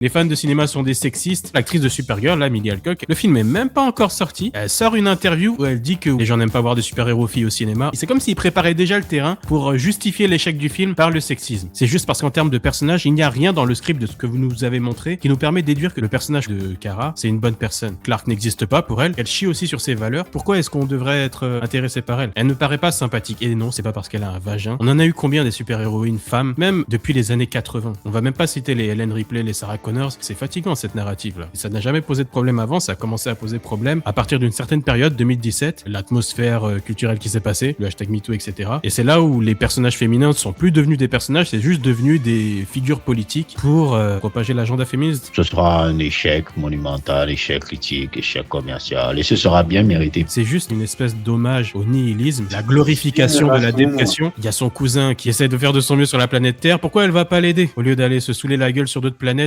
Les fans de cinéma sont des sexistes. L'actrice de Supergirl, là, Millie Alcock, le film est même pas encore sorti. Elle sort une interview où elle dit que les gens n'aiment pas voir de super-héros filles au cinéma. C'est comme s'ils préparaient déjà le terrain pour justifier l'échec du film par le sexisme. C'est juste parce qu'en termes de personnage, il n'y a rien dans le script de ce que vous nous avez montré qui nous permet de déduire que le personnage de Kara, c'est une bonne personne. Clark n'existe pas pour elle. Elle chie aussi sur ses valeurs. Pourquoi est-ce qu'on devrait être intéressé par elle? Elle ne paraît pas sympathique. Et non, c'est pas parce qu'elle a un vagin. On en a eu combien des super-héroïnes femmes, même depuis les années 80. On va même pas citer les Ellen Ripley, les Sarah Connors. C'est fatigant cette narrative-là. Et ça n'a jamais posé de problème avant. Ça a commencé à poser problème à partir d'une certaine période, 2017, l'atmosphère culturelle qui s'est passée, le hashtag MeToo, etc. Et c'est là où les personnages féminins ne sont plus devenus des personnages, c'est juste devenu des figures politiques pour propager l'agenda féministe. Ce sera un échec monumental, échec critique, échec commercial, et ce sera bien mérité. C'est juste une espèce d'hommage au nihilisme, la glorification de la dépression. Il y a son cousin qui essaie de faire de son mieux sur la planète Terre. Pourquoi elle va pas l'aider? Au lieu d'aller se saouler la gueule sur d'autres planètes,